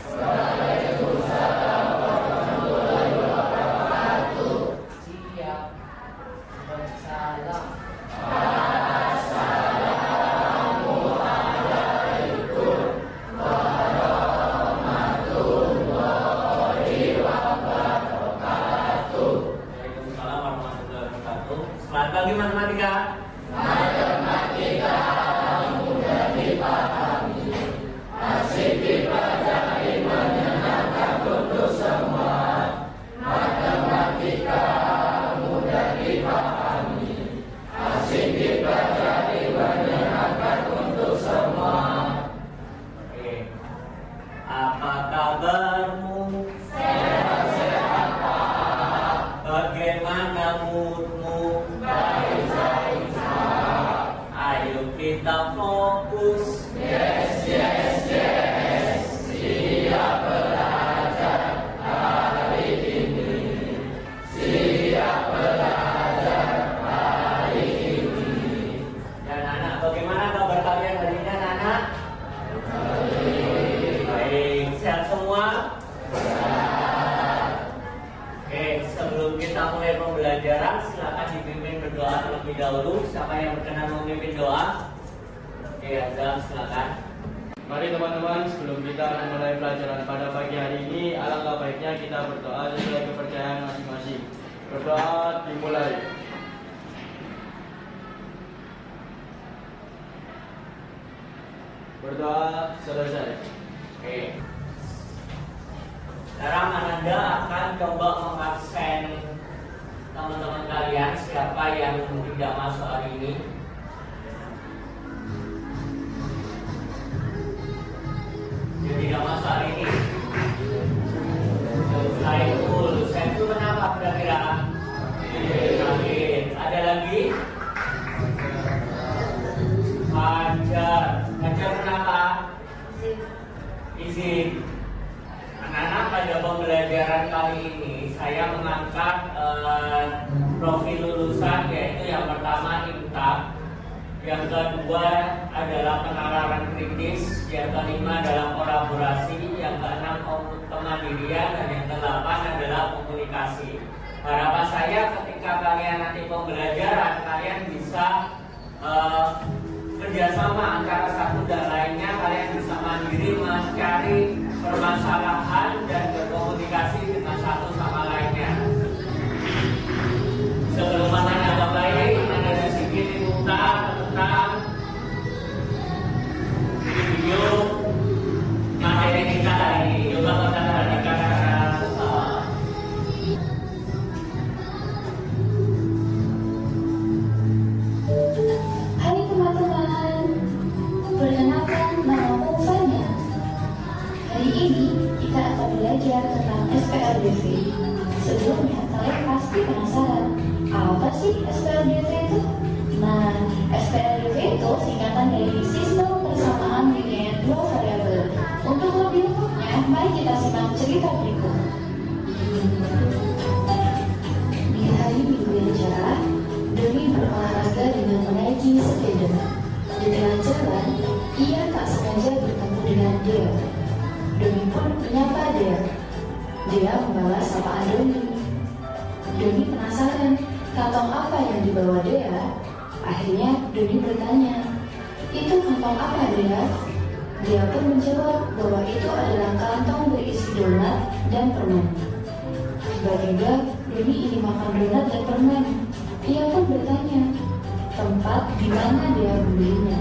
Waalaikumsalam warahmatullahi wabarakatuh. Siap. Salam. Assalamualaikum warahmatullahi wabarakatuh. Waalaikumsalam warahmatullahi wabarakatuh. Selamat pagi matematika. Matematika mudah dipahami, asik dipelajari, menyenangkan untuk semua. Matematika mudah dipahami, asik dipelajari, menyenangkan untuk semua. Oke. Apa kabarmu? Sehat-sehat Pak. Bagaimana moodmu? Baik-baik Pak. Ayo kita fokus. Yes, yes, yes. Siap belajar hari ini. Siap belajar hari ini. Dan anak, bagaimana kabar kalian hari ini anak-anak? Baik, sehat semua? Oke, sebelum kita mulai pembelajaran, silakan dipimpin berdoa terlebih dahulu. Siapa yang berkenan memimpin doa? Oke, Azam, silakan. Mari teman-teman, sebelum kita memulai pelajaran pada pagi hari ini, alangkah baiknya kita berdoa sesuai kepercayaan masing-masing. Berdoa dimulai. Berdoa selesai. Oke. Sekarang Ananda akan coba mengabsen teman-teman kalian siapa yang tidak masuk hari ini. Yang tidak masuk hari ini. Saiful kenapa kira-kira? Sakit. Ada lagi? Fajar kenapa? Izin. Anak-anak, pada pembelajaran kali ini saya mengangkat profil lulusan, yaitu yang pertama IMTA, yang kedua adalah penalaran kritis, yang kelima adalah kolaborasi, yang keenam kemandirian, dan yang kedelapan adalah komunikasi. Harapan saya ketika kalian nanti pembelajaran, kalian bisa kerjasama antara satu dan lainnya, kalian bisa mandiri mencari permasalahan dan berkomunikasi dengan satu sama lainnya. Sebelum Anda mulai, ada sedikit diminta tentang video materi kita hari ini. Coba kita perhatikan secara Hai teman-teman, perkenalkan nama Fania. Hari ini kita akan belajar tentang SPLDV. Sebelumnya kalian pasti penasaran, apa sih SPLDV itu? Nah, SPLDV itu singkatan dari Sistem Persamaan Linear Dua Variabel. Untuk lebih lengkapnya, mari kita simak cerita berikut. Di hari Minggu yang cerah, Doni berolahraga dengan menaiki sepeda. Di tengah jalan, ia tak sengaja bertemu dengan Dea. Doni pun menyapa Dea. Dea membawa sapaan Doni. Doni penasaran, kantong apa yang dibawa Dea? Akhirnya Doni bertanya, itu kantong apa Dea? Dia pun menjawab bahwa itu adalah kantong berisi donat dan permen. Tiba-tiba Doni ingin makan donat dan permen. Ia pun bertanya, tempat di mana dia membelinya.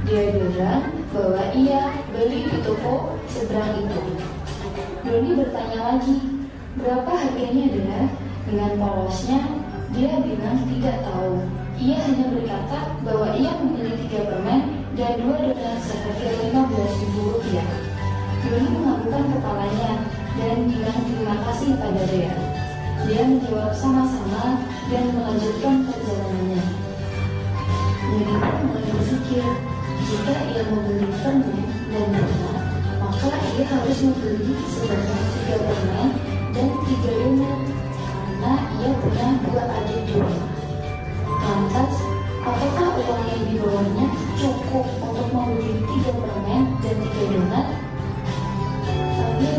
Dia bilang bahwa ia beli di toko seberang itu. Doni bertanya lagi, berapa harganya Dea? Dengan polosnya, dia bilang tidak tahu. Ia hanya berkata bahwa ia membeli 3 permen dan 2 donat seharga Rp15.000. Doni menganggukkan kepalanya dan bilang terima kasih pada Dea. Dia menjawab sama-sama dan melanjutkan perjalanannya. Doni pun mulai berpikir, jika ia membeli permen dan donat, maka ia harus membeli sebanyak 3 permen dan 3 donat, karena ia punya 2 adik di rumah. Lantas, apakah uang yang dibawanya cukup untuk membeli 3 permen dan 3 donat? Fania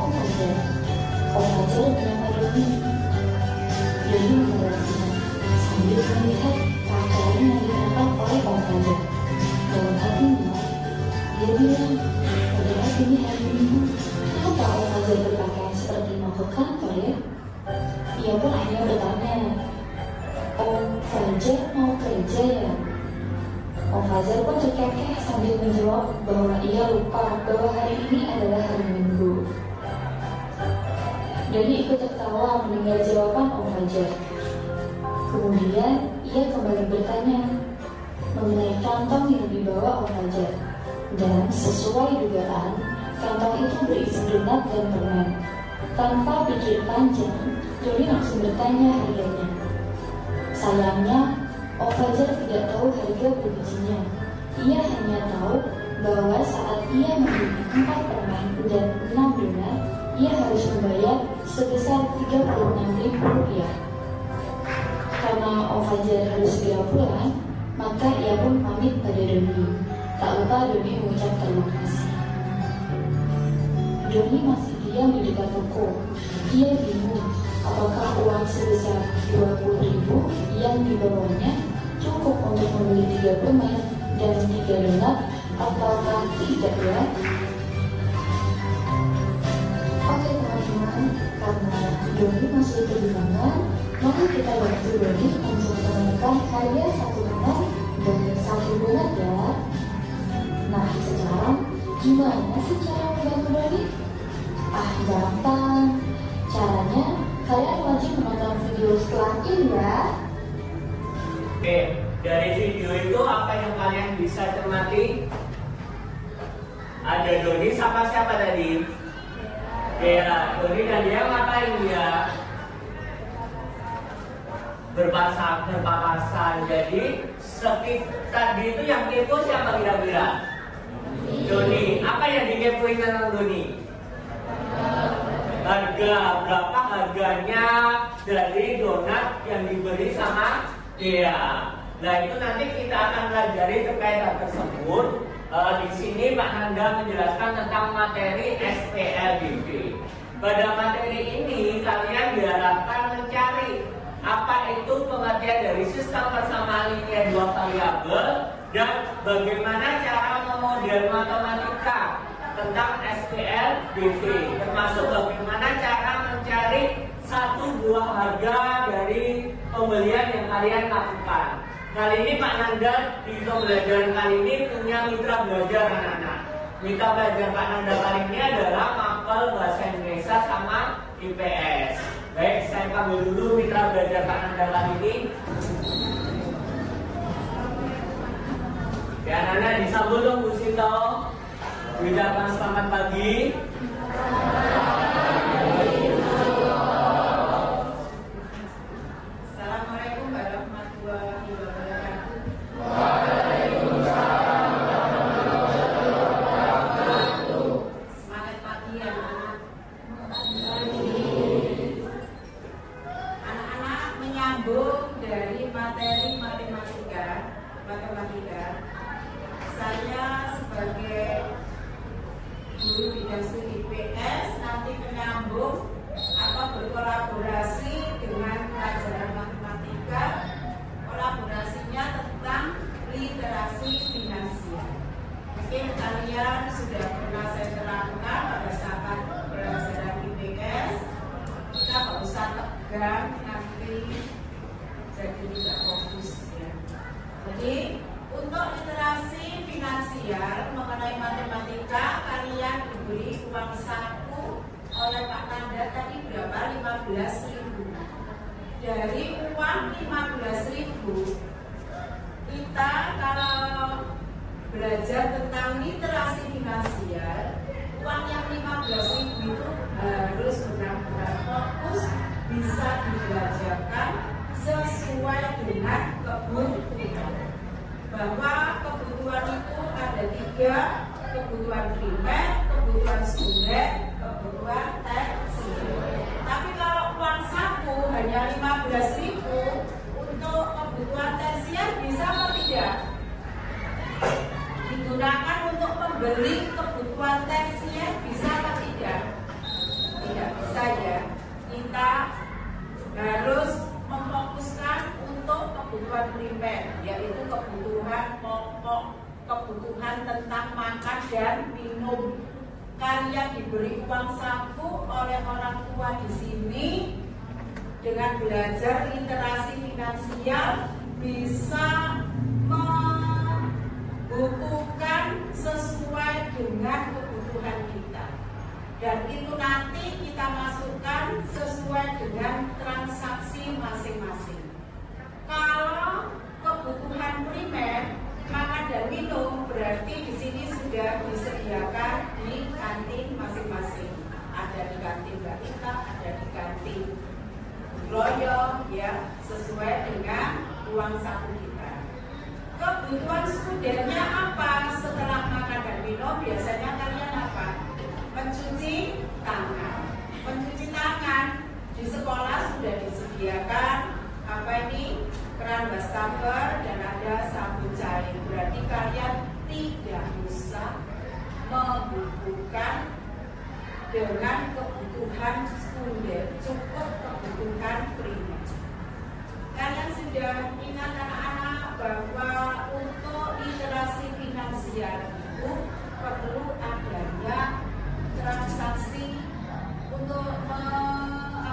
Om Fajar. Om Fajar menyapa Doni. Doni memperhatikan sambil melihat pakaian yang dikenakan oleh Om Fajar. Dalam hatinya, dia bilang, padahal ini hari Minggu, kenapa Om Fajar berpakaian seperti mau ke kantor ya? Ia pun akhirnya bertanya, Om Fajar mau kerja ya? Om Fajar pun terkekeh sambil menjawab bahwa ia lupa bahwa hari ini adalah hari Minggu. Doni ikut tertawa mendengar jawaban Om Fajar. Kemudian ia kembali bertanya mengenai kantong yang dibawa Om Fajar. Dan sesuai dugaan, kantong itu berisi donat dan permen. Tanpa pikir panjang, Doni langsung bertanya harganya. Sayangnya, Om Fajar tidak tahu harga berbijinya. Ia hanya tahu bahwa saat ia membeli 4 permen dan 6 donat, ia harus membayar sebesar Rp36.000. Karena Om Fajar harus segera pulang, maka ia pun pamit pada Doni. Tak lupa Doni mengucap terima kasih. Doni masih diam di dekat toko. Ia bingung apakah uang sebesar Rp20.000 yang dibawanya cukup untuk membeli 3 permen dan 3 donat ataukah tidak ya? Oke teman-teman, karena Doni masih kebingungan, mari kita bantu Doni untuk menemukan harga 1 donat dan 1 donat ya. Nah sekarang gimana sih cara membantu Doni? Gampang. Caranya kalian wajib menonton video setelah ini ya. Oke, dari video itu apa yang kalian bisa cermati? Ada Doni sama siapa tadi? Ya, Doni dan dia ngapain dia? Berpapasan. Jadi tadi itu yang kepo siapa kira-kira? Doni. Apa yang dikepoin tentang Doni? Harga, berapa harganya dari donat yang dibeli sama dia. Nah itu nanti kita akan pelajari terkait hal tersebut. Di sini Pak Nanda menjelaskan tentang materi SPLDV. Pada materi ini kalian diharapkan mencari apa itu pengertian dari sistem persamaan linear 2 variabel dan bagaimana cara memodel matematika tentang SPLDV, termasuk bagaimana cara mencari satu buah harga dari pembelian yang kalian lakukan. Kali ini Pak Nanda di pembelajaran kali ini punya mitra belajar anak-anak. Mitra belajar Pak Nanda kali ini adalah mapel bahasa Indonesia sama IPS. Baik, saya panggil dulu mitra belajar Pak Nanda kali ini. Ya, anak-anak disambut dong Bu Sinto. Ucapkan selamat pagi. Assalamualaikum warahmatullahi wabarakatuh. Semangat pagi anak-anak. Anak-anak menyambung dari materi matematika. Saya sebagai guru bidang studi IPS nanti menyambung atau berkolaborasi dengan pelajaran matematika. Kolaborasinya tentang literasi finansial. Mungkin kalian sudah pernah saya terangkan pada saat pelajaran IPS. Kita nggak usah tegang nanti jadi tidak fokus ya. Jadi untuk literasi finansial mengenai matematika kalian diberi uang saku oleh Pak Nanda tadi berapa? 15.000. Dari uang 15.000 kita kalau belajar tentang literasi finansial, uang yang 15.000 itu harus benar-benar fokus bisa dibelajarkan sesuai dengan kebutuhan. Bahwa kebutuhan itu ada 3, kebutuhan primer, kebutuhan sekunder, kebutuhan tersier. Tapi kalau uang saku hanya 15.000 untuk kebutuhan tersier bisa atau tidak? Digunakan untuk membeli kebutuhan tersier bisa atau tidak? primer, yaitu kebutuhan pokok, kebutuhan tentang makan dan minum. Kalian diberi uang saku oleh orang tua di sini. Dengan belajar literasi finansial bisa membukukan sesuai dengan kebutuhan kita. Dan itu nanti kita masukkan sesuai dengan transaksi masing-masing. Kalau kebutuhan primer, makan dan minum, berarti di sini sudah disediakan di kantin masing-masing. Ada di kantin Mbak Ita, ada di kantin Loyo, ya, sesuai dengan uang saku kita. Kebutuhan studennya apa? Setelah makan dan minum, biasanya kalian apa? Mencuci tangan. Mencuci tangan di sekolah sudah disediakan apa ini? Keran wastafel dan ada sabun cair. Berarti kalian tidak usah membukukan dengan kebutuhan student, cukup kebutuhan primer. Kalian sudah ingat anak-anak bahwa untuk literasi finansial itu perlu adanya transaksi untuk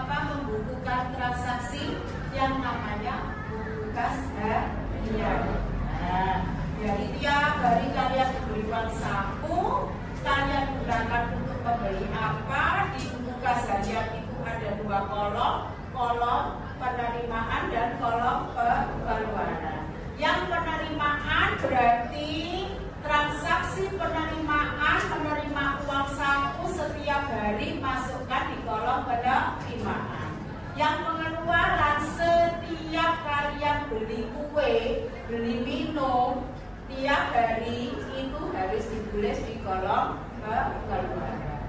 membukukan transaksi yang namanya buku kas harian. Nah, jadi tiap hari kalian diberi uang saku, kalian gunakan untuk membeli apa. Di buku kas harian itu ada dua kolom penerimaan dan kolom pengeluaran. Yang penerimaan berarti transaksi penerimaan, menerima uang saku setiap hari masukkan di kolom penerimaan. Yang pengeluaran setiap kalian beli kue, beli minum tiap hari itu harus ditulis di kolom pengeluaran.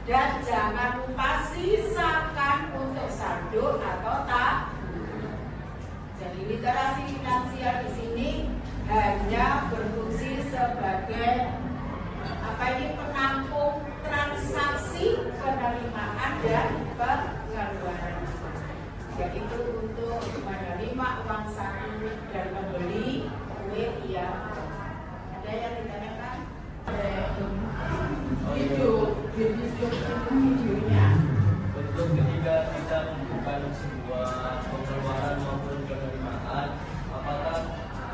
Dan jangan lupa sisakan untuk saldo atau tabungan. Jadi literasi finansial di sini hanya berfungsi sebagai apa ini, penampung transaksi penerimaan dan pengeluaran. Yaitu untuk menerima uang saku dan membeli kue tiap. Ada yang ditanyakan? Videonya. Untuk ketika kita membuka sebuah pengeluaran maupun penerimaan, apakah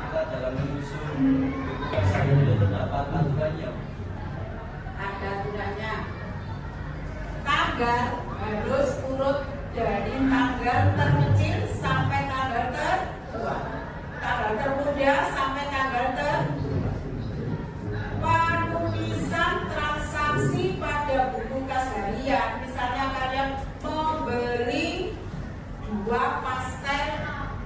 kita dalam menyusun buku kas harian itu terdapat aturannya? Ada aturannya. Tanggal harus urut dari tanggal terkecil sampai tanggal tertua, tanggal termuda sampai tanggal tertua. Penulisan transaksi pada buku kas harian, misalnya kalian membeli 2 pastel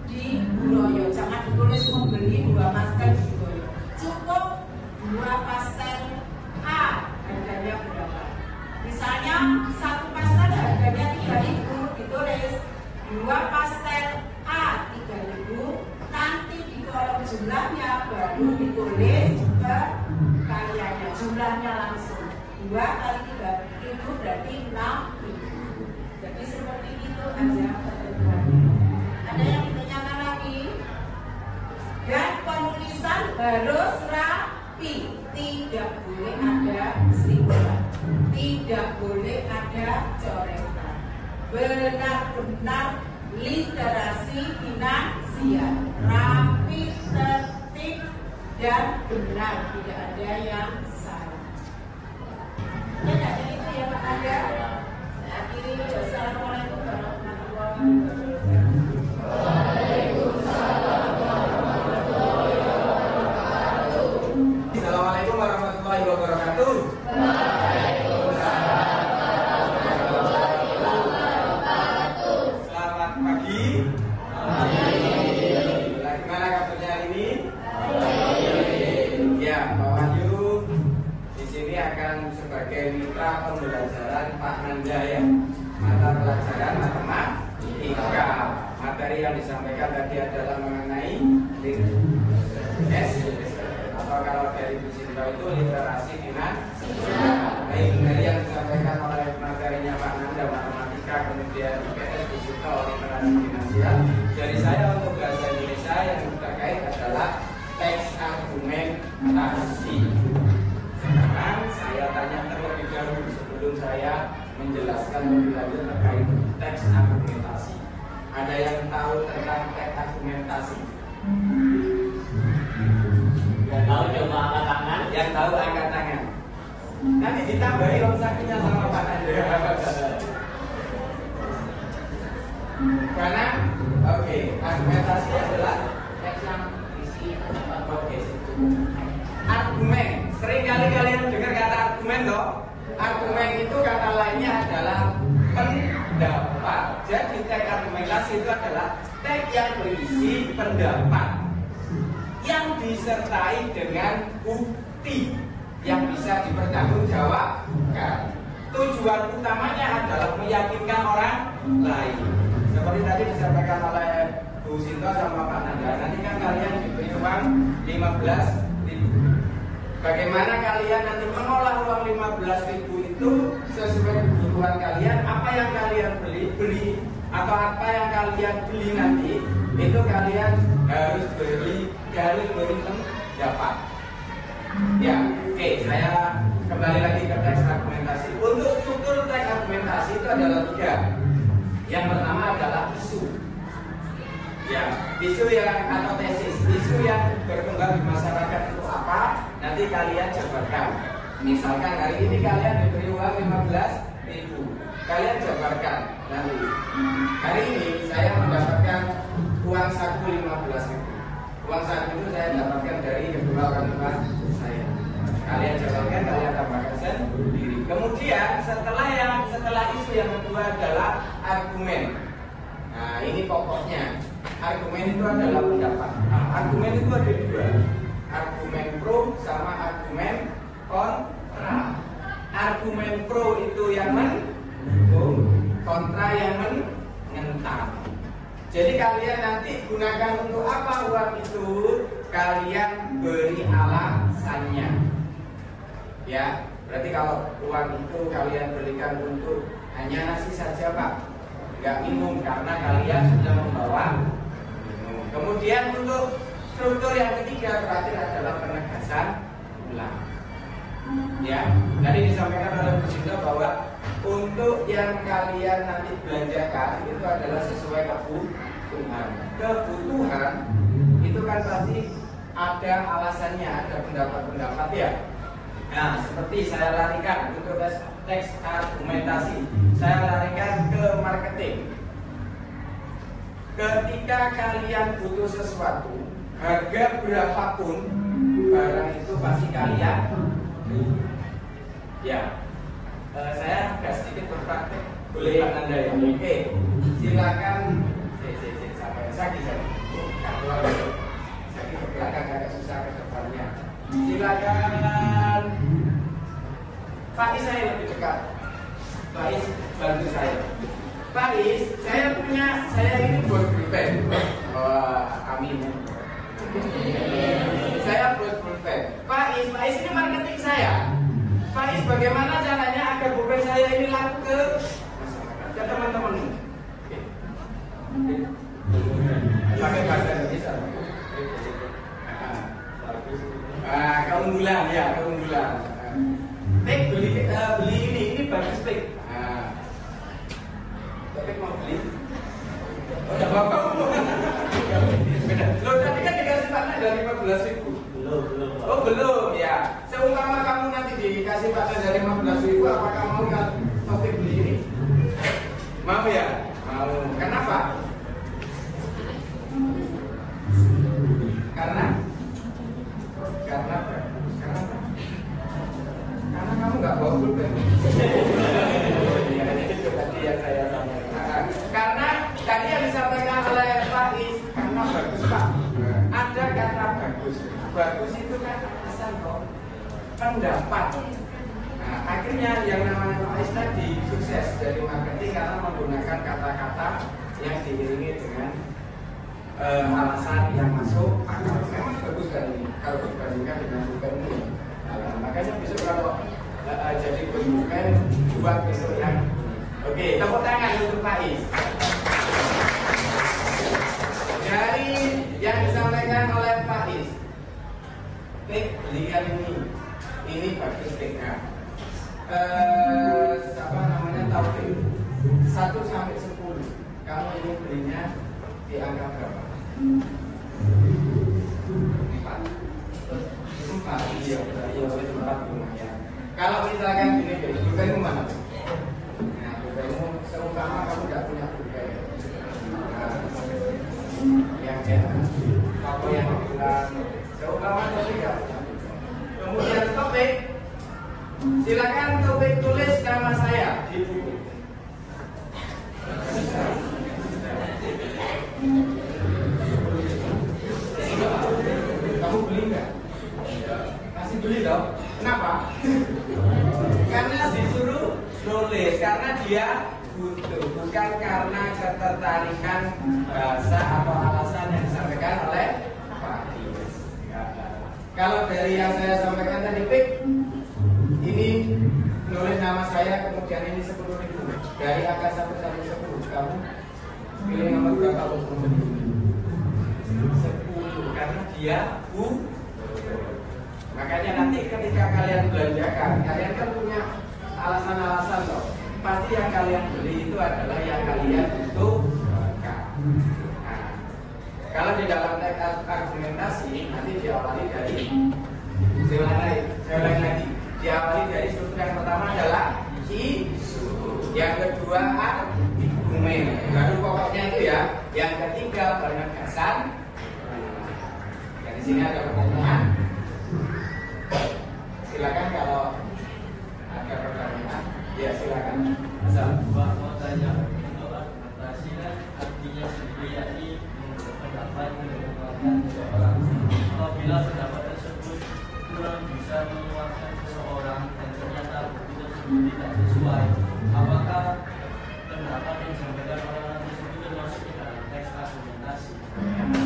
di Buloyo, jangan ditulis membeli 2 pastel di Buloyo, cukup 2 pastel A, harganya berapa? Misalnya 1 pastel harganya 3.000, ditulis 2 pastel A 3.000, nanti di kolom jumlahnya baru ditulis kaliannya, jumlahnya langsung 2 kali 3 itu berarti 6.000. Jadi seperti itu aja ketentuannya. Ada yang ditanyakan lagi? Dan penulisan harus rapi, tidak boleh ada stiker, tidak boleh ada coretan. Benar-benar literasi finansial, rapi, tertib, dan benar, tidak ada yang salah. Ya, itu ya Pak Anda. Akhiri, wassalamualaikum warahmatullahi wabarakatuh. Assalamualaikum warahmatullahi wabarakatuh. Selamat pagi. Bagaimana kabarnya hari ini? Ya, Pak Wahyu di sini akan sebagai mitra pembelajaran Pak Nanda ya. Mata pelajaran matematika. Materi yang disampaikan tadi adalah mengenai atau kalau dari Bu Sinta itu literasi finansial. Baik dari yang disampaikan oleh materinya Pak Nanda matematika, kemudian IPS Bu Sinta literasi finansial. Dari saya untuk bahasa Indonesia yang terkait menjelaskan lebih lanjut terkait teks argumentasi. Ada yang tahu tentang teks argumentasi? Yang tahu coba angkat tangan. Yang tahu angkat tangan. Nanti ditambahi om sakinya sama Pak Nanda. Karena oke, argumentasi adalah teks yang isi oke. Argumen, sering kali kalian dengar kata argumen toh. Argumen itu kata lainnya adalah pendapat. Jadi teks argumentasi itu adalah teks yang berisi pendapat yang disertai dengan bukti yang bisa dipertanggungjawabkan. Tujuan utamanya adalah meyakinkan orang lain. Seperti tadi disampaikan oleh Bu Sinta sama Pak Nanda. Nanti kan kalian diberi uang 15.000. Bagaimana kalian nanti mengolah uang 15.000 itu sesuai kebutuhan kalian? Apa yang kalian beli atau apa yang kalian beli nanti itu kalian harus beri pendapat. Ya, oke, saya kembali lagi ke teks argumentasi. Untuk struktur teks argumentasi itu adalah 3. Yang pertama adalah isu. Ya, isu yang atau tesis, isu yang berkembang di masyarakat itu apa? Nanti kalian jabarkan. Misalkan hari ini kalian diberi uang 15.000, kalian jabarkan nanti. Hari ini saya mendapatkan uang saku 15.000. Uang saku itu saya dapatkan dari kedua orang tua saya. Kalian jabarkan, kalian tambahkan sendiri. Kemudian setelah isu yang kedua adalah argumen. Nah, ini pokoknya. Argumen itu adalah pendapat. Nah, argumen itu ada 2. Argumen pro sama argumen kontra. Argumen pro itu yang mendukung, kontra yang menentang. Jadi kalian nanti gunakan untuk apa uang itu? Kalian beri alasannya. Ya, berarti kalau uang itu kalian berikan untuk hanya nasi saja Pak, nggak minum karena kalian sudah membawa minum. Kemudian untuk struktur yang ketiga terakhir adalah penegasan ulang. Ya, tadi disampaikan oleh Bu Sinta bahwa untuk yang kalian nanti belanjakan itu adalah sesuai kebutuhan. Kebutuhan itu kan pasti ada alasannya, ada pendapat-pendapat ya. Nah, seperti saya larikan untuk teks argumentasi, saya larikan ke marketing. Ketika kalian butuh sesuatu, harga berapapun barang itu pasti kalian ya. Saya agak sedikit berpraktek, boleh Pak Nanda ya? Oke, silakan. Saki ke belakang agak susah ke depannya. Silakan. Faiz saya lebih dekat. Faiz bantu saya. Faiz, saya ini buat pulpen. Amin. Saya buat pulpen. Faiz ini marketing saya. Faiz, bagaimana caranya agar pulpen saya ini laku ke masyarakat, ke teman-teman? Pakai bahasa Indonesia. Keunggulan ya, keunggulan. Beli ini bagus Pik. Tapi mau beli? Udah bapak. Lo tadi kan dikasih partner dari 15.000. Belum. Oh belum ya. Seumpama kamu nanti dikasih partner dari 15.000, apakah mau kan Topik beli ini? Mau ya? Mau. Kenapa? Karena kamu nggak bawa pulpen. Itu tadi yang saya sampaikan. Karena tadi yang disampaikan oleh Faiz, karena bagus Pak. Ada kata bagus. Bagus itu kan asal kok pendapat. Nah, akhirnya yang namanya Faiz tadi sukses dari marketing karena menggunakan kata-kata yang diiringi dengan alasan yang masuk akal. Memang bagus kan ini kalau dibandingkan dengan pulpen ini. Makanya besok kalau jadi pulpen buat besok yang oke, tepuk tangan untuk Faiz. Dari yang disampaikan oleh Faiz, belikan ini bagus Pik. Apa namanya 1 sampai 10, kamu ingin belinya di angka berapa? 4. Iya, iya, 4 ya. Kalau misalkan gini, pulpenmu mana? Nah, pulpenmu seumpama kamu tidak punya pulpen. Yang apa yang bilang seumpama kamu tidak punya. Kemudian topik, silakan topik tulis nama saya di buku. Kamu beli nggak? Masih beli dong? Kenapa? Karena disuruh nulis, karena dia butuh, bukan karena ketertarikan bahasa atau alasan yang disampaikan oleh Pak Dias. Kalau dari yang saya sampaikan tadi, Pik, ini nulis nama saya, kemudian ini 10.000 dari angka 1 sampai 10. Kamu pilih nomor berapa? 10, karena dia makanya nanti ketika kalian belanjakan, kalian kan punya alasan-alasan loh. Pasti yang kalian beli itu adalah yang kalian butuhkan. Nah, kalau di dalam teks argumentasi nanti diawali dari saya ulangi lagi. Diawali dari struktur yang pertama adalah isu, yang kedua argumen, baru pokoknya itu ya. Yang ketiga penegasan. Di sini ada pertanyaan. Silakan kalau ada pertanyaan, ya silakan. Asal mau tanya, untuk argumentasi kan artinya sendiri yakni pendapat menguatkan seseorang. Apabila pendapat tersebut kurang bisa menguatkan seseorang dan ternyata bukti tersebut tidak sesuai, apakah pendapat yang disampaikan orang tersebut termasuk di dalam teks argumentasi?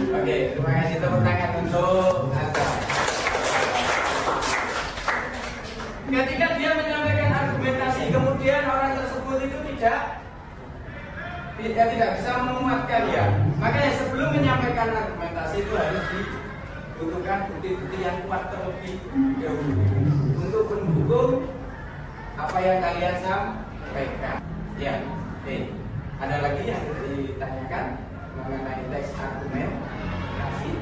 Oke, terima kasih tepuk tangan untuk Anda. Ketika dia menyampaikan argumentasi, kemudian orang tersebut itu tidak bisa menguatkan ya. Makanya sebelum menyampaikan argumentasi itu harus dibutuhkan bukti-bukti yang kuat terlebih dahulu untuk mendukung apa yang kalian sampaikan. Ya, oke. Ada lagi yang ditanyakan mengenai teks argumentasi.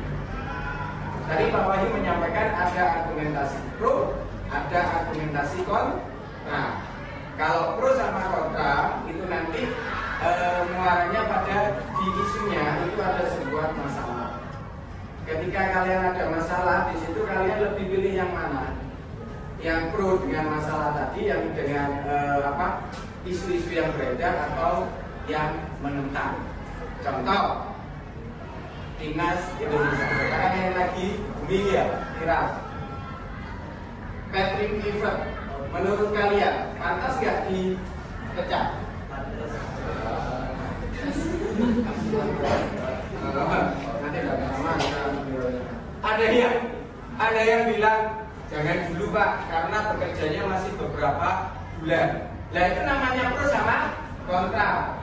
Tadi Pak Wahyu menyampaikan ada argumentasi pro, ada argumentasi kontra. Kalau pro sama kontra itu nanti muaranya pada di isunya itu ada sebuah masalah. Ketika kalian ada masalah di situ, kalian lebih pilih yang mana? Yang pro dengan masalah tadi, yang dengan isu-isu yang beredar, atau yang menentang. Contoh, Timnas Indonesia sekarang yang lagi booming ya, viral. Patrick Kluivert, menurut kalian pantas nggak dipecat? Nanti ada yang bilang jangan dulu Pak, karena bekerjanya masih beberapa bulan. Nah itu namanya pro sama kontra.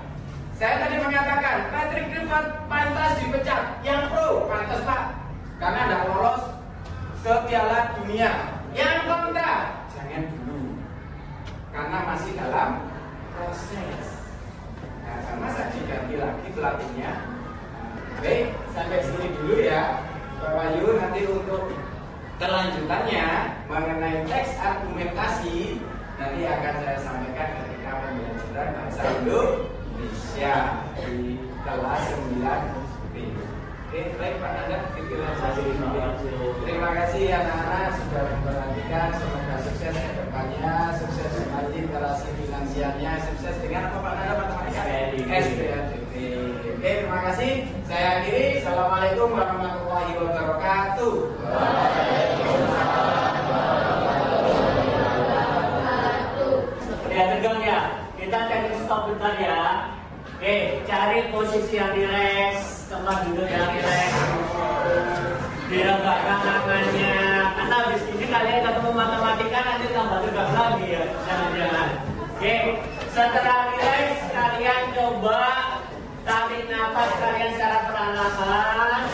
Saya tadi mengatakan Patrick Kluivert pantas dipecat. Yang pro pantas Pak, karena tidak lolos ke Piala Dunia. Yang kontra jangan dulu, karena masih dalam proses. Nah, masa diganti lagi pelatihnya? Baik, sampai sini dulu ya Pak Wahyu. Nanti untuk kelanjutannya mengenai teks argumentasi nanti akan saya sampaikan ketika pembelajaran bahasa Indonesia di kelas 9B. Oke, baik Pak Nanda, terima kasih anak-anak sudah memperhatikan. Semoga sukses ke depannya, sukses dengan literasi finansialnya, sukses dengan apa Pak Nanda matematika? SPADB. Oke, terima kasih. Saya akhiri. Assalamualaikum warahmatullahi wabarakatuh. Ya tegang ya, kita cari stop bentar ya. Oke, cari posisi yang rileks, tempat duduk yang rileks, diregakkan tangannya. Karena habis ini kalian ketemu matematika nanti tambah tegak lagi ya, jangan-jangan. Oke, setelah rileks kalian coba tarik nafas kalian secara perlahan.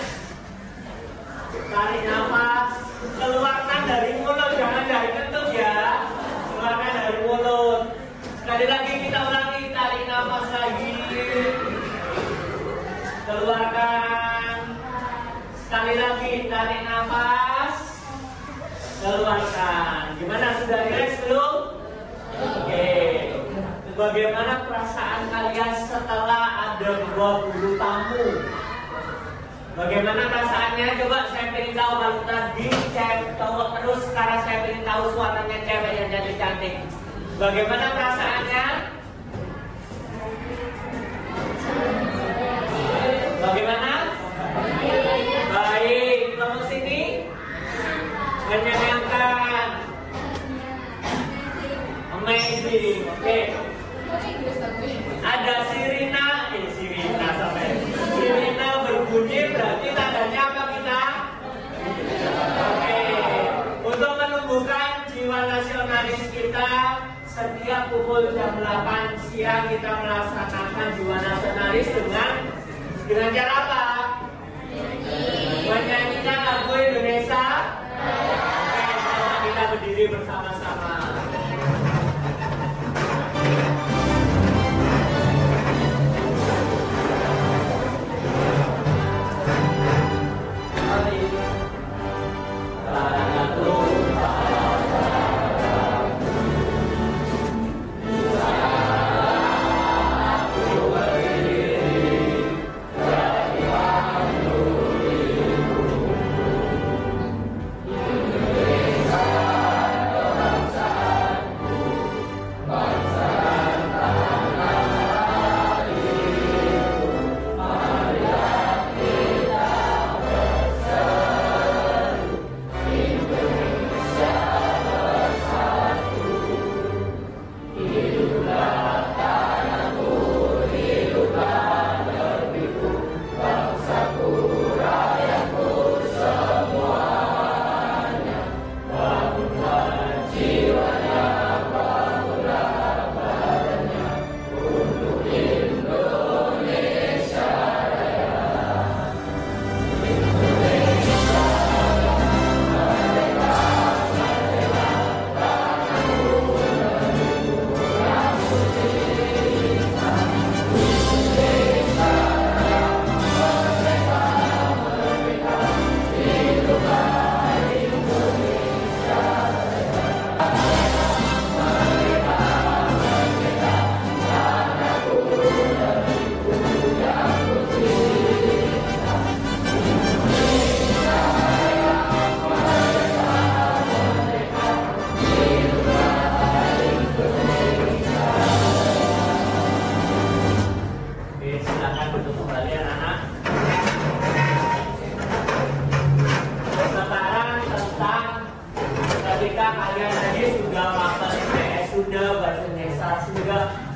Tarik nafas, keluarkan dari mulut, jangan dari kentut ya. Keluarkan dari mulut. Sekali lagi kita ulangi, tarik nafas lagi. keluarkan. Gimana, sudah rileks belum? Oke. Bagaimana perasaan kalian setelah ada 20 tamu? Bagaimana perasaannya? Coba saya ingin tahu. Kalau tadi cowok terus, sekarang saya ingin tahu suaranya cewek yang jadi cantik. Bagaimana perasaannya? Bagaimana? Baik. Kamu sini menyenangkan, amazing. Oke. Ada sirina sampai sirina berbunyi, berarti tandanya apa kita? Oke. Untuk menumbuhkan jiwa nasionalis kita, setiap pukul jam 8 siang kita melaksanakan jiwa nasionalis dengan cara apa? Menyanyikan lagu Indonesia. Oke, kita berdiri bersama-sama.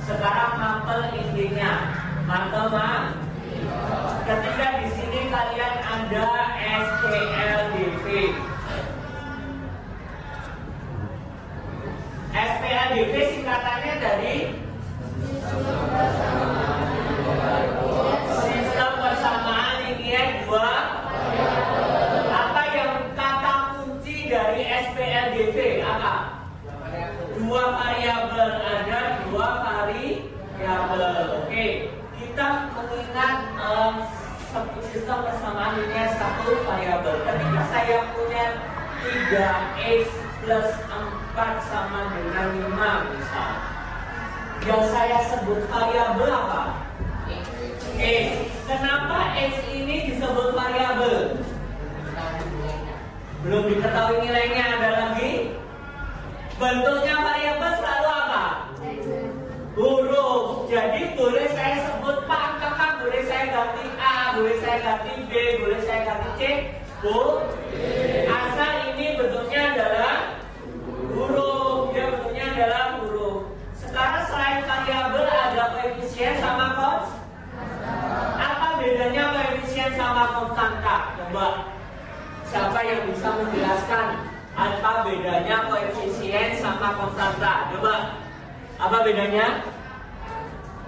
Sekarang mapel intinya, teman-teman. Ketika di sini kalian ada SPLDV. SPLDV singkatannya dari Sistem Persamaan Linier 2. Apa yang kata kunci dari SPLDV? Apa? Dua variabel, ada dua variabel. Oke, kita mengingat sistem persamaan linier satu variabel. Ketika saya punya 3x plus 4 sama dengan 5 misal, yang saya sebut variabel apa? X. Kenapa X ini disebut variabel? Belum diketahui nilainya, ada lagi. Bentuknya variabel selalu apa? Huruf. Jadi boleh saya sebut pangkat, boleh saya ganti A, boleh saya ganti B, boleh saya ganti C. Asal ini bentuknya adalah huruf. Dia bentuknya adalah huruf. Sekarang selain variabel ada koefisien sama kons. Apa bedanya koefisien sama konstanta? Coba, siapa yang bisa menjelaskan? Apa bedanya koefisien sama konstanta? Coba, apa bedanya?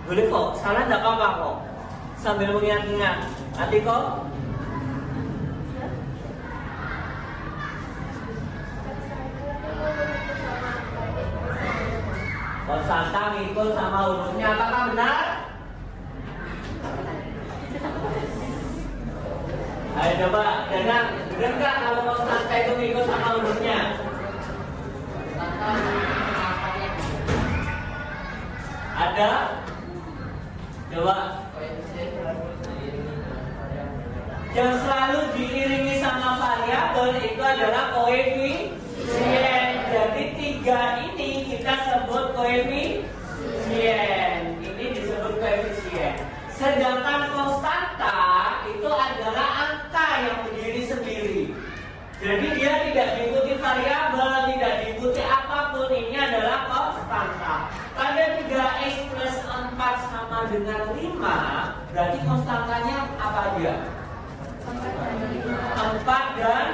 Boleh kok, salah tidak apa-apa kok. Sambil mengingat-ingat, nanti kok. Konstanta ngikut sama hurufnya, apakah benar? Ayo coba, benar nggak kalau konstanta itu ngikut sama hurufnya? Ada? Coba. Yang selalu diiringi sama variabel itu adalah koefisien. Jadi 3 ini kita sebut koefisien. Ini disebut koefisien. Sedangkan konstanta itu adalah angka yang berdiri sendiri. Jadi dia tidak diikuti variabel, tidak diikuti apapun. Ini adalah konstanta. Pada 3x plus 4 sama dengan 5, berarti konstantanya apa aja? 4 dan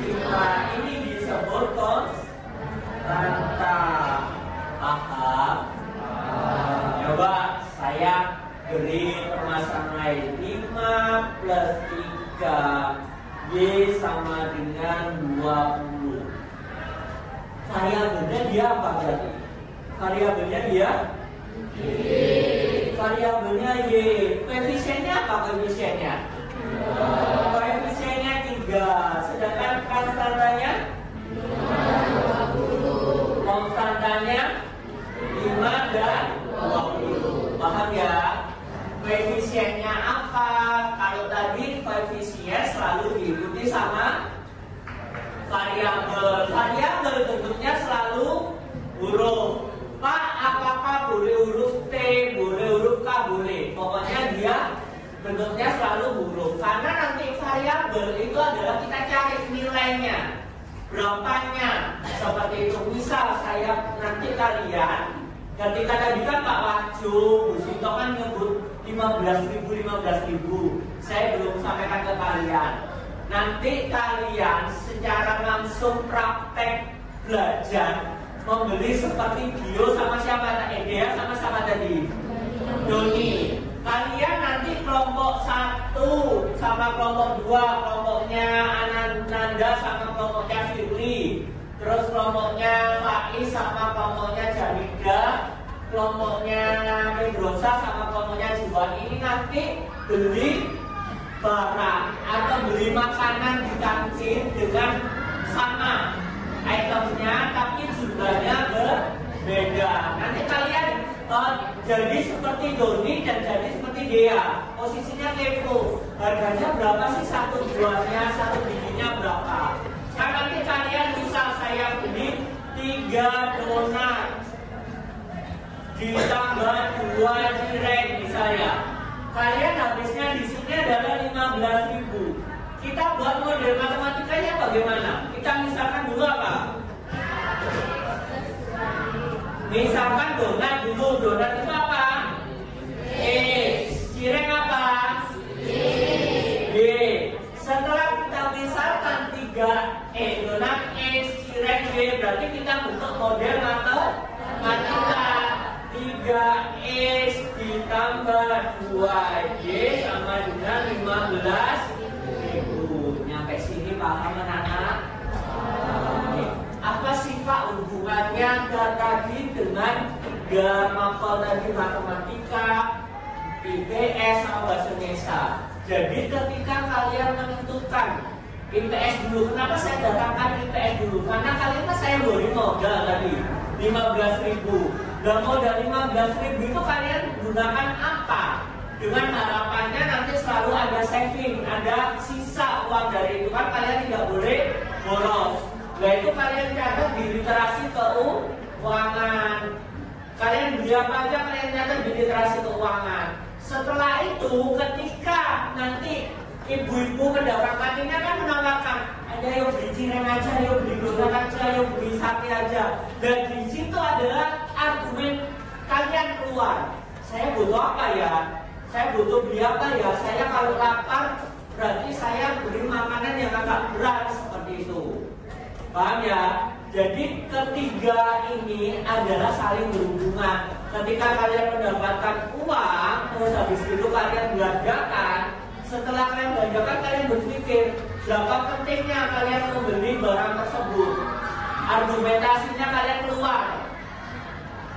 5. Ini disebut konstanta. Paham? Coba saya beri permasalahan lain. 5 plus 3 Y sama dengan 20. Variabelnya dia apa berarti? Variabelnya dia Y. Variabelnya Y. Koefisiennya apa koefisiennya? Koefisiennya 3. Sedangkan konstantanya 20. Konstantanya 5 dan 20. Paham ya? Koefisiennya apa? Kalau tadi koefisien selalu diikuti sama variabel. Variabel bentuknya selalu huruf. Pak, apakah boleh huruf T, boleh huruf K, boleh. Pokoknya dia bentuknya selalu huruf. Karena nanti variabel itu adalah kita cari nilainya, berapanya. Seperti itu. Misal saya nanti kalian ketika tadi kan Pak Wahjo, Bu Sinto kan nyebut 15.000. Saya belum sampaikan ke kalian. Nanti kalian secara langsung praktek belajar membeli seperti Bio sama siapa? Dea sama siapa tadi? Doni. Kalian nanti kelompok 1 sama kelompok 2, kelompoknya Ananda sama kelompoknya Firly. Terus kelompoknya Faiz sama kelompoknya Jamida, kelompoknya Medrosa sama kelompoknya Juwan. Ini nanti beli barang atau beli makanan di kantin dengan sama itemnya, tapi jumlahnya berbeda. Nanti kalian jadi seperti Doni dan jadi seperti Dea. Posisinya kepo. Harganya berapa sih satu buahnya, satu bijinya berapa? Nah, nanti kalian bisa saya beli 3 donat ditambah 2 cireng misalnya. Kalian habisnya di sini adalah 15.000. Kita buat model matematikanya bagaimana? Kita misalkan dulu apa? Misalkan donat dulu. Donat itu apa? Cireng apa? B. Setelah kita misalkan 3 donat cireng B, berarti kita bentuk model matematika. 3x ditambah 2y sama dengan 15.000. Nyampe sini paham anak-anak? Apa sih Pak hubungannya tadi dengan 3 mapel tadi matematika, IPS sama bahasa Indonesia? Jadi ketika kalian menentukan IPS dulu, kenapa saya datangkan IPS dulu? Karena kalian kan saya beri modal tadi 15.000. Dan modal 15.000 itu kalian gunakan apa? Dengan harapannya nanti selalu ada saving, ada sisa uang dari itu, kan kalian tidak boleh boros. Nah itu kalian catat di literasi keuangan. Kalian beli apa aja kalian catat di literasi keuangan. Setelah itu ketika nanti ibu-ibu pendapat kantinnya kan menawarkan, ada yang beli cireng aja, yang beli donat aja, yang beli sate aja. Dan di situ adalah argumen kalian keluar. Saya butuh apa ya? Saya butuh beli apa ya? Saya kalau lapar berarti saya beli makanan yang agak berat seperti itu. Paham ya? Jadi ketiga ini adalah saling berhubungan. Ketika kalian mendapatkan uang, terus habis itu kalian belanjakan. Setelah kalian belanjakan, kalian berpikir berapa pentingnya kalian membeli barang tersebut. Argumentasinya kalian keluar.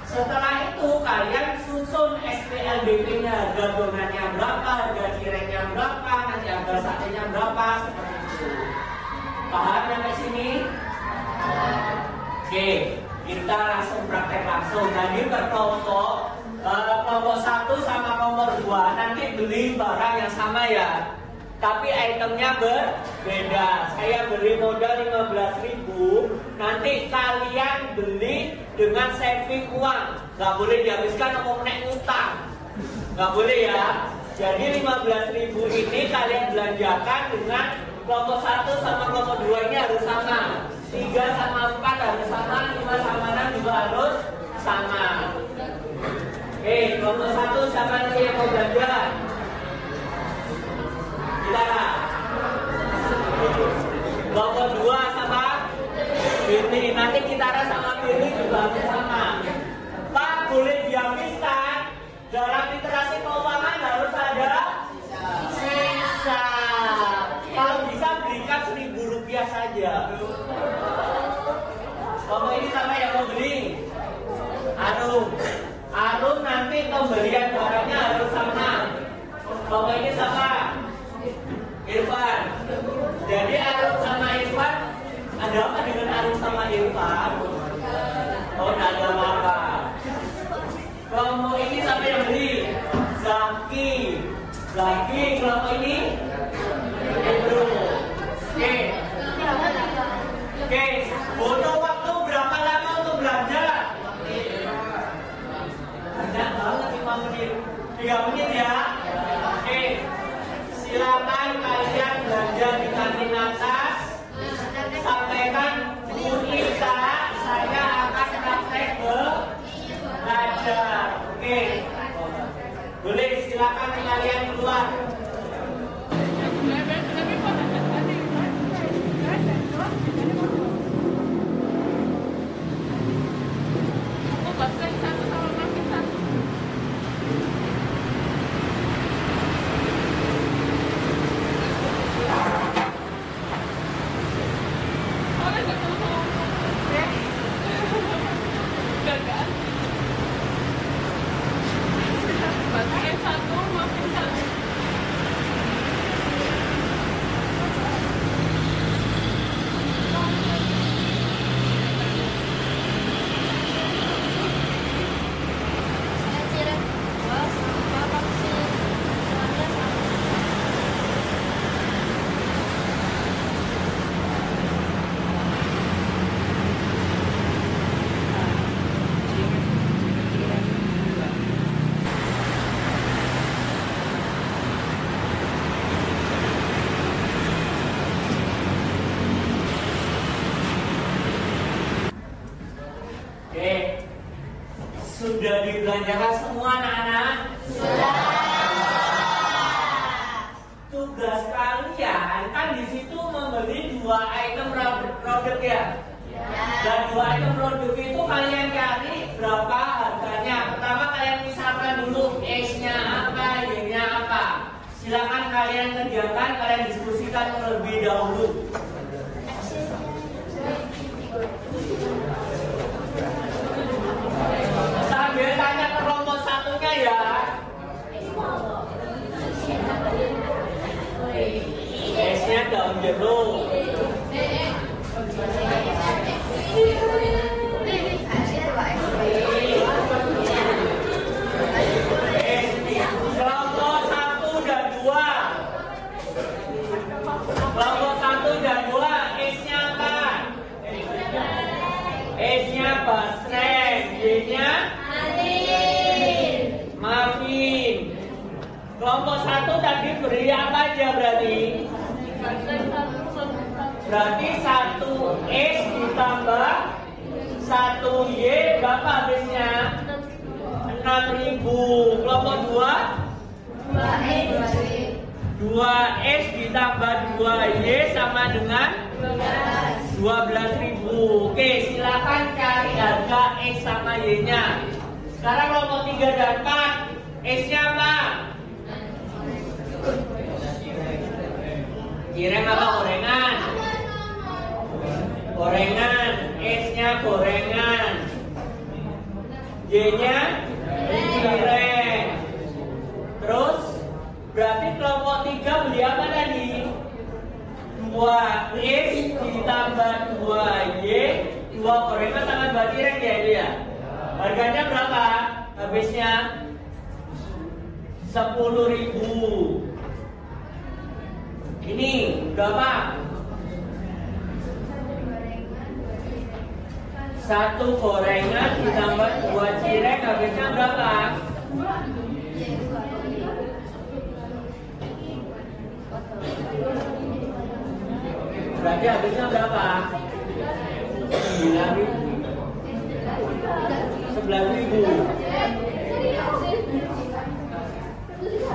Setelah itu kalian susun SPLBP-nya, harga donatnya berapa, harga cirengnya berapa, nanti harga satenya berapa, seperti itu. Paham sampai sini? Oke, kita langsung praktek langsung. Jadi per kelompok kelompok 1 sama kelompok 2 nanti beli barang yang sama ya, tapi itemnya berbeda. Saya beri modal 15.000, nanti kalian beli dengan saving uang, nggak boleh dihabiskan mau naik utang, nggak boleh ya. Jadi 15.000 ini kalian belanjakan dengan kelompok 1 sama kelompok 2 ini harus sama, 3 sama 4 harus sama, 5 sama 6 juga harus sama. Oke, kelompok 1 siapa nanti yang mau belanja? Kita. Kelompok 2 sama Firly, nanti kita sama Firly juga harus sama. Pak, boleh dihabiskan? Dalam literasi keuangan harus ada sisa. Kalau bisa berikan Rp1.000 saja. Kamu ini sama yang mau beli? Arum nanti pembelian barangnya harus sama. Kamu ini sama Irfan. Jadi Arum sama Irfan, ada apa dengan Arum sama Irfan? Oh, tidak ada apa. Kamu ini sama yang beli? Zaki, kelompok ini Ibru. Oke, butuh waktu berapa lama untuk belanja? Banyak banget, 5 menit, 3 menit ya. Oke, silakan kalian belanja di kantin atas. Sampaikan Bu Ita, saya akan praktek belajar. Oke, boleh silakan kalian keluar. Sudah dibelanjakan semua anak-anak? Sudah. Tugas kalian kan di situ membeli 2 item produk ya? Dan 2 item produk itu kalian cari berapa harganya. Pertama kalian misalkan dulu S-nya apa, Y-nya apa. Silakan kalian kerjakan, kalian diskusikan terlebih dahulu. Sambil tanya ke kelompok 1-nya ya. S-nya daun jeruk. Kelompok 1 dan 2. Kelompok 1 dan 2, S-nya apa? S-nya basreng, Y-nya Mafin. Kelompok 1 tadi beri apa aja berarti? Berarti 1 S ditambah 1 Y berapa habisnya? 6.000. Kelompok 2? 2S ditambah 2Y sama dengan 12.000. Oke, silakan cari harga S sama Y-nya. Sekarang kelompok 3 dan 4, S-nya apa? Cireng apa gorengan? Gorengan, S-nya gorengan. Y-nya cireng. Terus berarti kelompok 3 beli apa tadi? 2S ditambah 2Y, 2 gorengan sama 2 cireng ya dia. Harganya berapa? habisnya 10.000. Ini berapa? Satu gorengan ditambah 2 cireng habisnya berapa? Berarti habisnya berapa? 9.000. 11.000.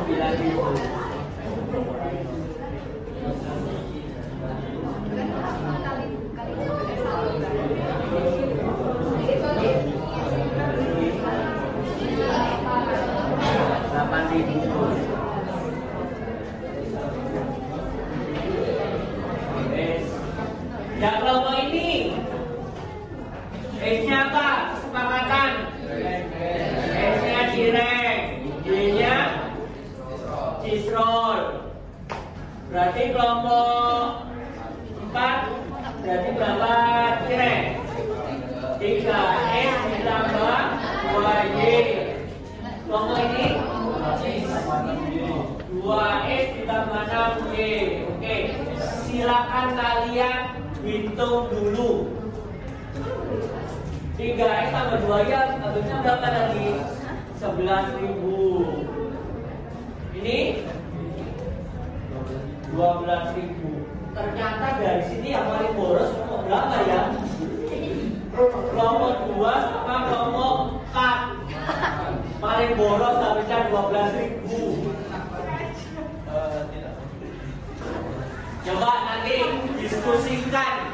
9.000. Yang kelompok ini S-nya apa? Kesepakatan. S-nya cireng, Y-nya cisrol. Berarti kelompok 4 berarti berapa cireng? 3 S ditambah 2Y. Kelompok ini 2 S ditambah 6Y. Oke, silakan kalian hitung dulu. 3 S tambah 2 Y habisnya berapa tadi? 11.000. Ini 12.000. Ternyata dari sini yang paling boros kelompok berapa ya? Kelompok 2 sama kelompok 4. Paling boros habisnya 12.000. Coba nanti diskusikan.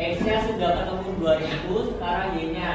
X-nya sudah ketemu 2.000, sekarang Y-nya.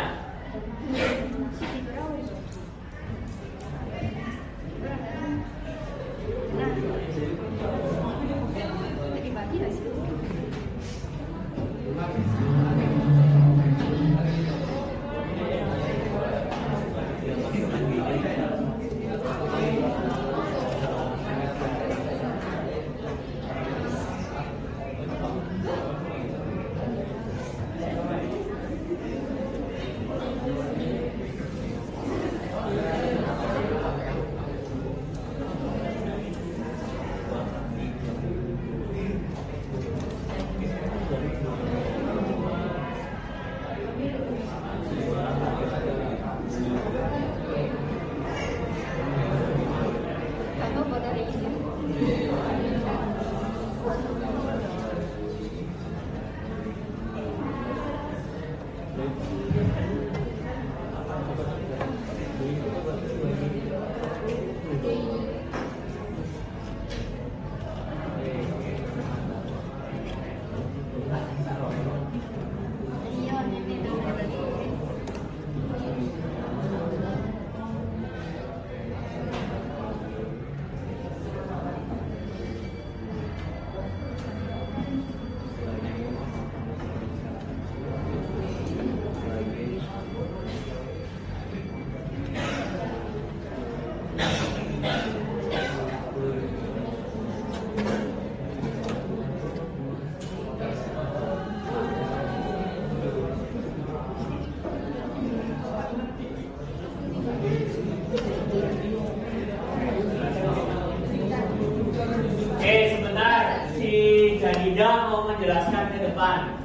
Anda mau menjelaskan ke depan.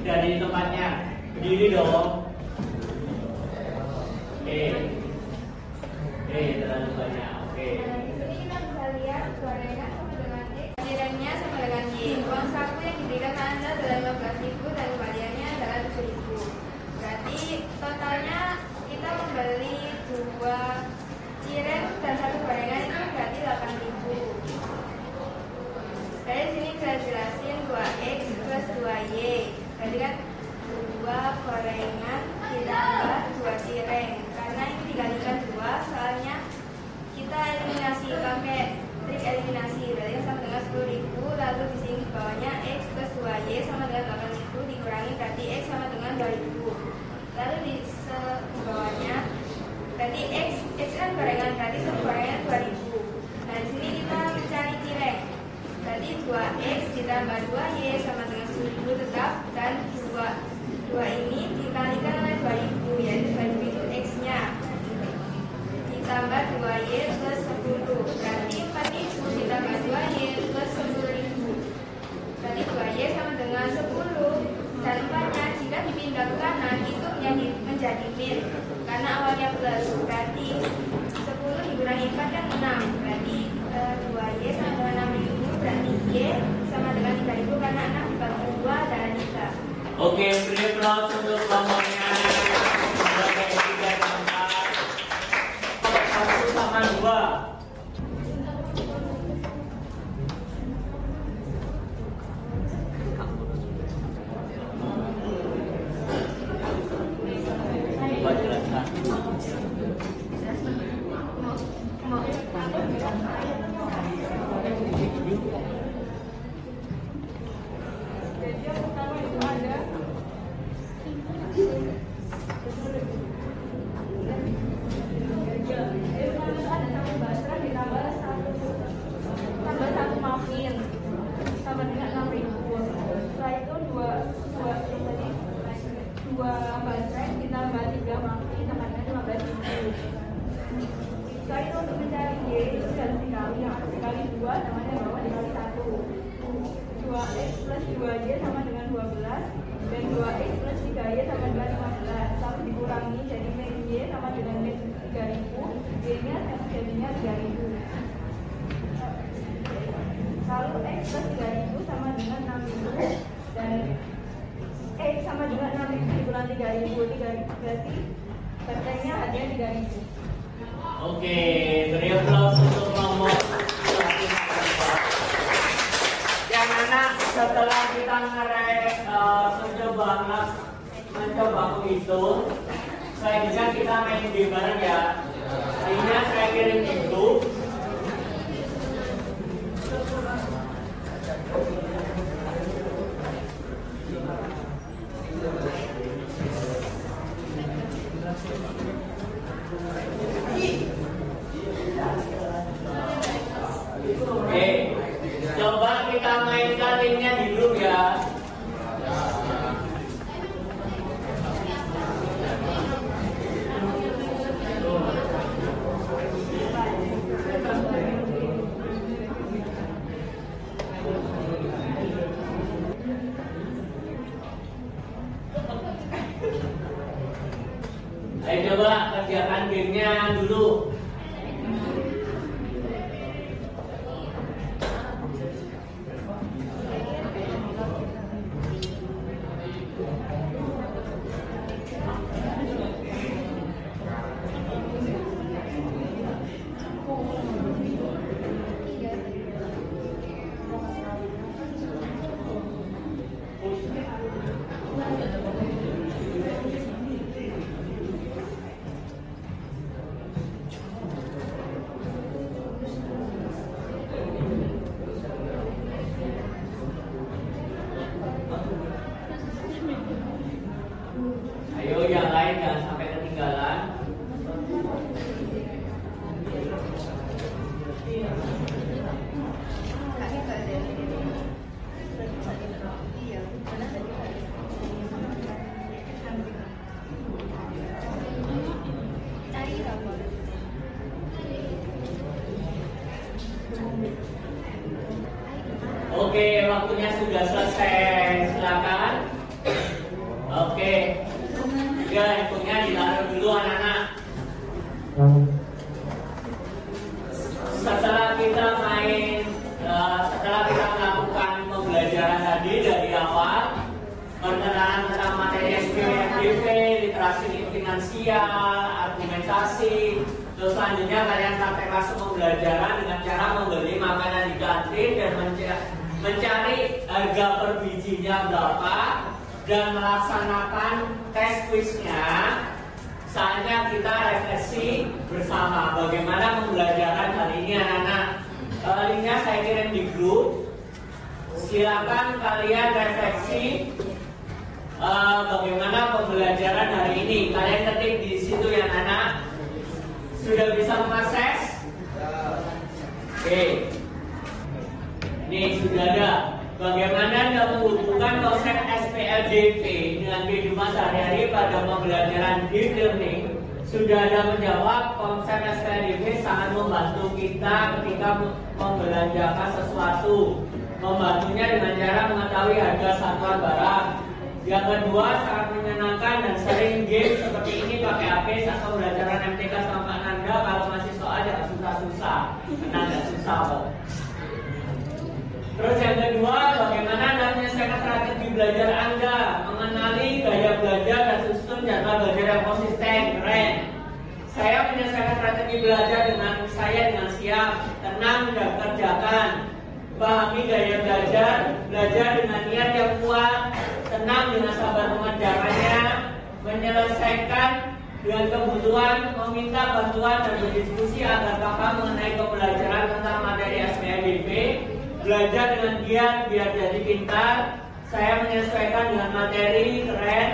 Dari tempatnya. Berdiri dong. Terlalu banyak. Oke. Ini kita bisa lihat gorengan sama dengan X, nilainya sama dengan Y. Uang saku yang diberikan Anda adalah 15.000 dan kembaliannya adalah 7.000. Berarti totalnya kita membeli 2 cireng dan 1 gorengan itu berarti 8.000. Dari sini bisa jelasin 2X plus 2Y. Berarti kan 2 gorengan ditambah 2 cireng. Karena ini dikalikan 2, soalnya kita eliminasi pakai trik eliminasi. Berarti kan sama dengan 10.000. Lalu di sini bawahnya X plus 2Y sama dengan 8.000 dikurangi berarti X sama dengan 2.000. Lalu di bawahnya berarti X kan gorengan, berarti 1 gorengan 2.000. Nah di sini kita mencari cireng. Berarti 2X ditambah 2Y sama dengan 10.000 tetap, dan 2 ini dikalikan oleh 2.000, yaitu 2.000 itu X-nya ditambah 2Y plus 10. Berarti 4.000 ditambah 2Y plus 10.000. Berarti 2Y sama dengan 10, dan 4-nya jika dipindah ke kanan itu menjadi min karena awalnya plus. Berarti 10 dikurangi 4 kan 6. Berarti 2Y sama dengan 6.000, berarti Y sama dengan 3.000 karena 6 dibagi 2 adalah 3. Oke, beri aplaus untuk kelompoknya. Oke, 3 dan 4. 1 sama 2. Setelah itu untuk mencari Y itu harus dikali, yang harus dikali 2 namanya bawah dikali 1. 2X plus 2Y sama dengan 12, dan 2X plus 3Y sama dengan 15. Lalu dikurangi jadi min Y sama dengan min 3.000, Y nya jadinya 3.000. Lalu X plus 3.000 sama dengan 6.000, dan X sama dengan 6.000 dikurangi 3.000, berarti persennya ada 3.000. Oke, beri aplaus untuk kelompok. Yang anak setelah kita mencoba menghitung, selanjutnya kita main game bareng ya. Akhirnya saya kirim itu. Coba kita mainkan linknya di grup ya. Ayo coba kerjakan gamenya dulu. waktunya sudah selesai. Silakan. Oke. Ya, handphonenya ditaruh dulu anak-anak. Setelah kita melakukan pembelajaran tadi dari awal, perkenalan tentang materi SPMDV, literasi finansial, argumentasi, terus selanjutnya kalian praktek langsung pembelajaran dengan cara membeli makanan di kantin dan mencari harga per bijinya berapa dan melaksanakan tes quiznya. Saatnya kita refleksi bersama bagaimana pembelajaran hari ini anak-anak. Linknya saya kirim di grup. Silakan kalian refleksi bagaimana pembelajaran hari ini. Kalian ketik di situ ya anak-anak. Sudah bisa mengakses? Oke. Ini sudah ada. Bagaimana Anda menghubungkan konsep SPLDV dengan kehidupan sehari-hari pada pembelajaran deep learning? Sudah ada menjawab, konsep SPLDV sangat membantu kita ketika membelanjakan sesuatu. Membantunya dengan cara mengetahui harga satuan barang. Yang kedua, sangat menyenangkan dan sering game seperti ini pakai HP saat pembelajaran MTK sama Pak Nanda. Kalau masih soal jangan susah-susah, karena nggak susah kok. Terus yang kedua, bagaimana Anda menyelesaikan strategi belajar Anda, mengenali gaya belajar dan susun jadwal belajar yang konsisten. Keren. Saya menyelesaikan strategi belajar dengan siap, tenang dan kerjakan. Pahami gaya belajar dengan niat yang kuat, tenang dengan sabar mengerjakannya, menyelesaikan dengan kebutuhan, meminta bantuan dan berdiskusi agar paham mengenai pembelajaran tentang materi SPLDV, belajar dengan giat biar jadi pintar. Saya menyesuaikan dengan materi. Keren.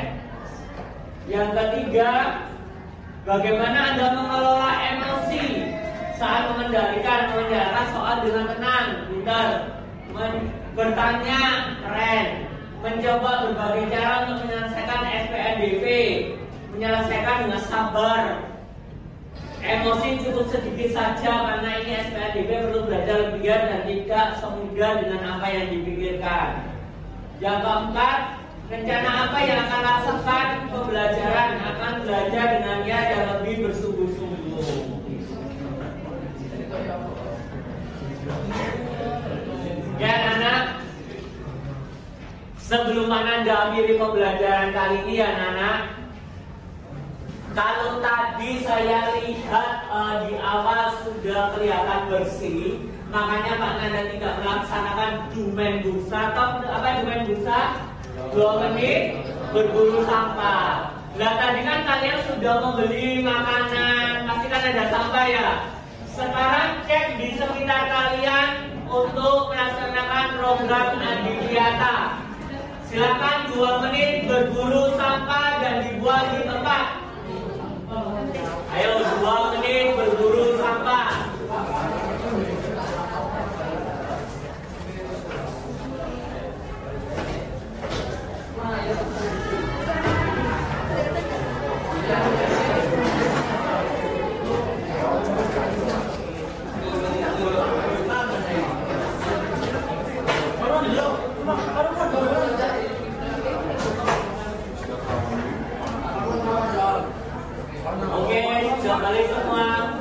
Yang ketiga, bagaimana Anda mengelola emosi saat mengendalikan soal dengan tenang, pintar, bertanya, keren, mencoba berbagai cara untuk menyelesaikan SPLDV, menyelesaikan dengan sabar. Emosi cukup sedikit saja karena ini SPLDV perlu belajar lebih giat dan tidak semudah dengan apa yang dipikirkan. Yang keempat, rencana apa yang akan lakukan pembelajaran? Akan belajar dengan niat yang lebih bersungguh-sungguh. Ya anak-anak, sebelum Anda akhiri pembelajaran kali ini ya anak-anak, kalau tadi saya lihat di awal sudah kelihatan bersih, makanya Pak Nanda tidak melaksanakan domain bursa. Atau apa domain bursa? 2 menit berburu sampah. Nah tadi kan kalian sudah membeli makanan, pasti kan ada sampah ya. Sekarang cek di sekitar kalian untuk melaksanakan program Adiwiyata. Silakan 2 menit berburu sampah dan dibuang di tempat. Ayo 2 menit berburu sampah. Oke, sudah balik semua.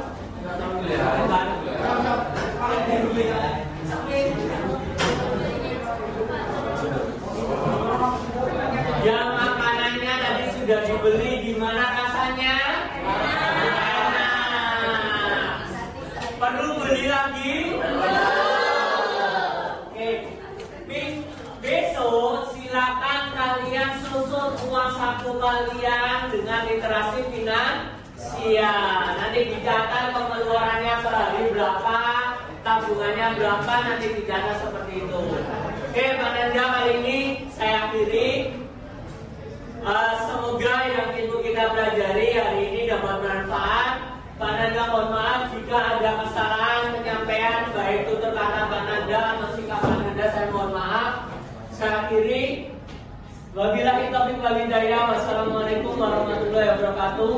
Yang makanannya tadi sudah dibeli, gimana rasanya? Enak. Perlu beli lagi? Oke. Besok silakan kalian susun uang saku kalian dengan literasi finansial. Nanti dicatat pengeluarannya per hari berapa, tabungannya berapa, nanti dicatat seperti itu. Oke, Pak Nanda kali ini saya akhiri. Semoga yang ilmu kita pelajari hari ini dapat bermanfaat. Pak Nanda mohon maaf jika ada kesalahan penyampaian baik tutur kata Pak Nanda atau sikap Pak Nanda, saya mohon maaf. Saya akhiri. Wabillahi taufiq wal hidayah. Wassalamualaikum warahmatullahi wabarakatuh.